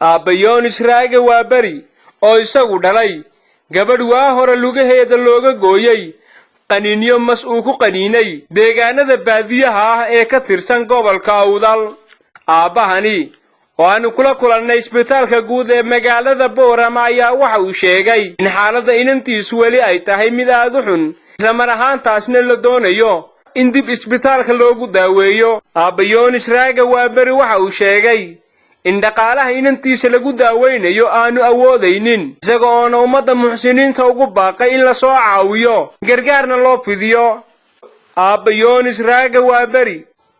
Aabbayoonis Raage waa beri oo isagu dhalay gabadh waa hore lugaheeda looga gooyay qaniinyo mas uu ku qaniinay deegaanada baadiyaha ah ee ka tirsan gobolka Awdal. Aabbahani oo aanu kula kulannay isbitaalka guud ee magaalada Boorama ayaa waxa uu sheegay in xaaladda inantiisu weli ay tahay mid aad u xun isla mar ahaantaasna la doonayo in dib isbitaalka loogu daaweeyo. Aabbayoonis Raage waa beri waxa uu sheegay in dhaqaalaha inantiisa lagu daaweynayo aanu awoodaynin isaga oo ummadda muxsiniinta ugu baaqay in la soo caawiyo gargaarna loo fidiyo. Aabbayoonis Raage waa beri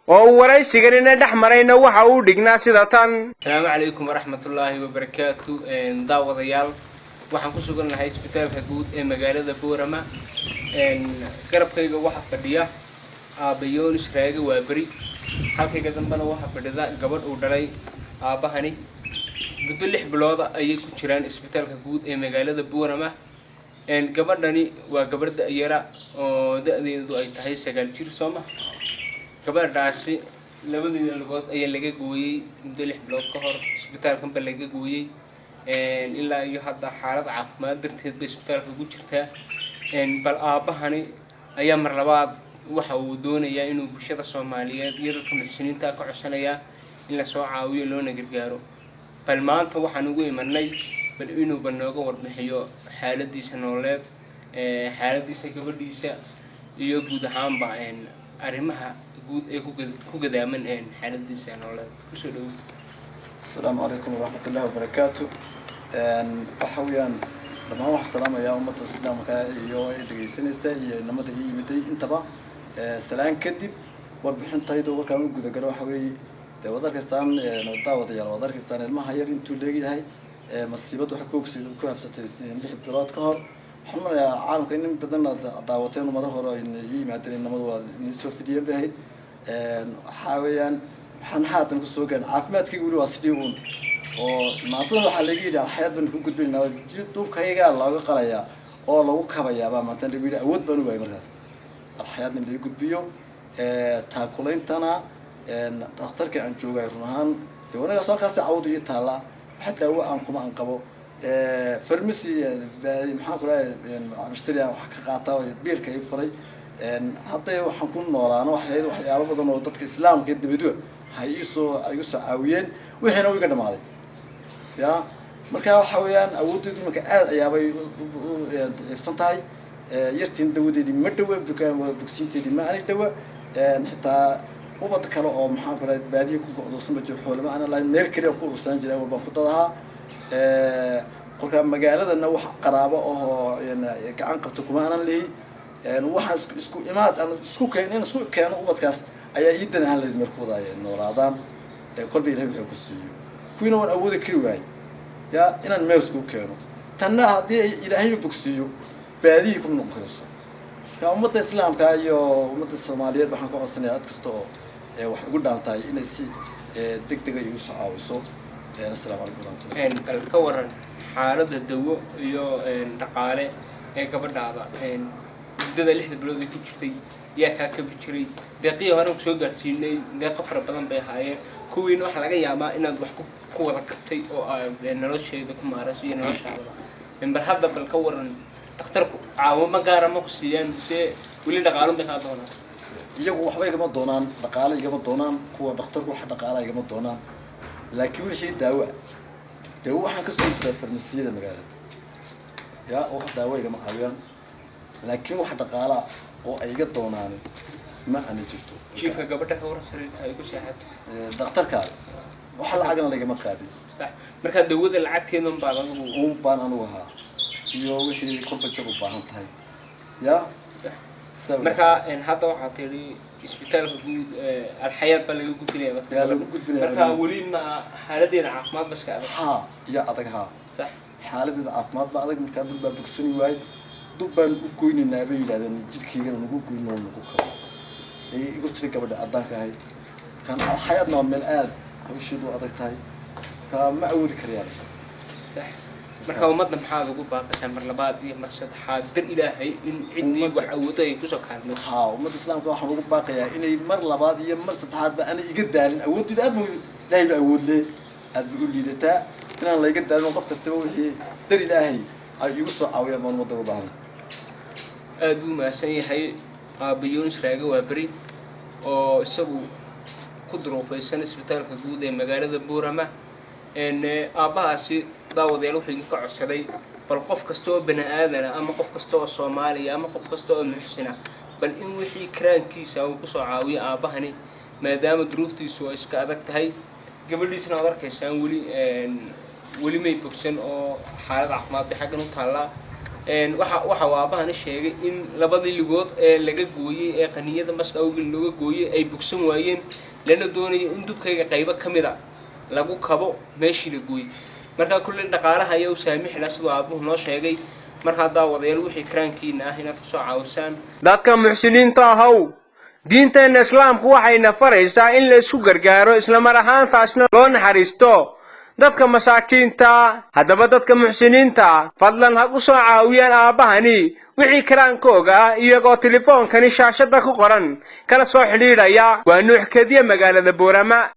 oo waraysigan ina dhex marayna waxa uu dhignaa sida tan. Assalaamu calaykum waraxmatullaahi wabarakaatu. Daawadayaal waxaan ku sugannahay isbitaalka guud ee magaalada Boorama. Garabkayga waxa fadhiya Aabbayoonis Raage waa beri, halkayga dambana waxa fadhida gabadh uu dhalay aabahani. Muddo 6 bilood ayay ku jiraan isbitaalka guud ee magaalada Boorama. Gabadhani waa gabadh yara oo da'deedu ay tahay 9 jir Soomaa. gabadhaasi labadeeda lugood ayaa laga gooyay muddo 6 bilood ka hor isbitaalkan ba laga gooyay ilaa iyo hadda xaalad caafimaad darteed bay isbitaalka ugu jirtaa. bal aabahani ayaa mar labaad waxa uu doonayaa inuu bulshada Soomaaliyeed iyo dadka muxsiniinta ka codsanaya in la soo caawiyo loona gargaaro. bal maanta waxaan ugu imanay bal inuu banooga warbixiyo xaaladiisa nololeed, xaaladiisa gabadhiisa iyo guud ahaanba arrimaha guud ee ku gadaaman xaaladiisa nololeed. kusoo dhaw. Assalaamu calaykum waraxmatullaahi wabarakaatu. waxa weeyaan dhammaan wax salaamaya ummadda islaamka iyo ay dhageysanaysa iyo namada ii yimiday intaba salaan kadib warbixintayda warkaan u guda garo waxa weeye wadarkastaan daawadayaal wadarkastaan ilmaha yar intuu leeyahay masiibad waxa ku hafsatay 6 bilood ka hor. waxaan marayaa caalamka in badan daawateen mar hore ay yimaadeen namada waa in soo fidiyeen bahayd. waxa weeyaan waxaan haatan ku soo gaan caafimaadkii wali waa sidii uun oo maanta waxa laga yiraahdaa xayad ban ku gudbinaa duubkayga looga qalaya oo lagu kabayaa ba maanta lagu yiraahdaa awood baan u waayay markaas xayadna lagu gudbiyo taakulaintana dhakhtarka aan joogay runahan wanaga soo kaas cawd iyo taala hatta aan kuma aan qabo farmasi maxaan ku leeyahay mushtari wax ka qaata oo biirka ay furay hadda waxaan ku noolaano waxyaabo badan oo dadka islaamka dibadda ay soo caawiyeen wixina way ka dhamaaday ya marka waxa weeyaan awooddeedu marka aad ayaabay ifsan tahay yartiin dawadeedii ma dhawa bogsiinteedii ma aanay dhawa xitaa ubad kale oo maxaan ku leeyahay baadiyo ku go'doosan ma jiro xoolo ma ana la meel kale ku ursan jiray walba ku dadaha qolka magaaladana wax qaraabo oo gacan qabto kuma aanan leeyahay waxa isku imaad aan isku keeno ubadkaas ayaa iidan aan leeyahay markooda ay noolaadaan qalbi ilaahay wuxuu ku siiyo kuwina waan awoodi kari waay ya inaan meel isku keeno tanna hadii ilaahay bogsiyo baadiyi ku noqonayso ka ummadda islaamka iyo ummadda Soomaaliyeed waxaan ku codsanayaa dad kasta oo wax ugu dhaantaay inay si degdeg ah u soo caawiso. assalaamu calaykum warahmatullahi ka waran xaaladda dawo iyo dhaqaale ee gabadhaada muddada 6 bilood ay ku jirtay yaa ka bijiray deeqii hore soo gaarsiinay deeq fara badan bay haayeen kuwiina waxa laga yaabaa inaad wax ku wada qabtay oo nolosheeda ku maarayso iyo noloshaada. bal hadda bal ka waran dhakhtarku caawimo gaar ah ma ku siiyaan si wali dhaqaale ma ka doonaan iyagu waxba igama doonaan dhaqaale igama doonaan kuwa dhakhtarku wax dhaqaale igama doonaan laakiin wixii daawo waxaan ka soo saaray farmasiyada magaalada ya wax daawo igama caawiyaan laakiin wax dhaqaale oo ay iga doonaan ma aan jirto. jiifka gabadha ka warsaday ay ku shaaxad dhakhtarka waxa lacagna laga ma qaadin sax marka dawada lacagteedan baan anu ahaa iyo wixii qofka u baahan tahay ya marka hadda waxa tiri isbitaalka guud alxayaat baa lagu gudbinaya marka wali ma xaaladeena caafimaad baska adag ya adag sax xaaladeena caafimaad baa adag marka dad baa bogsan waay dubbaan u goynaa bay yiraahdeen jirkeyga nagu goyno nagu kabo igu tiri gabadha adaanka ahay kan alxayaatna meel aad hawshidu adag tahay ka ma awoodi karayaan. marka ummadda maxaad ugu baaqaysaa mar labaad iyo mar saddexaad dar ilaahay in cidii wax awood ay ku soo kaalmayso. ummadda islaamka waxaan ugu baaqayaa inay mar labaad iyo mar saddexaad ba ana iga daalin awoodida aad buu ilaahay awood leh aad buu liidataa inaan layga daalin qof kastaba wixii dar ilaahay ay igu soo caawiyaan baan ummadda u baahan aad buu mahadsan yahay aabbe Yuunus Raage Waaberi oo isagu ku duruufaysan isbitaalka guud ee magaalada Boorama aabbahaasi daawadayaal wuxuu idinka codsaday bal qof kasta oo bani aadan ama qof kasta oo Soomaaliya ama qof kasta oo muxsina bal in wixii karaankiisa uu ku soo caawiyo aabbahani maadaama duruuftiisu ay iska adag tahay gabadhiisna aad arkaysaan weli may bogsan oo xaalad caafimaad xaggan u taala waxa aabahani sheegay in labadii ligood ee laga gooyay ee qaniyada maska awgil looga gooyay ay bogsan waayeen lana doonayo in dubkayga qaybo kamida lagu kabo meeshii la gooyay marka kulli dhaqaalaha ayaa u saamixna sidoo aabuhu noo sheegay marka daawadayaal wixii karaankiina ah inaad ku soo caawisaan dadka muxsiniinta ahaw diinteena islaamku waxayna faraysaa in la isku gargaaro isla mar ahaantaasna loo naxariisto dadka masaakiinta haddaba dadka muxsiniinta fadlan ha u soo caawiyaan aabbahani wixii karaankooga iyagoo telefoonkani shaashada ku qoran kala soo xidhiidhaya waa Nuux Kadiya magaalada Boorama.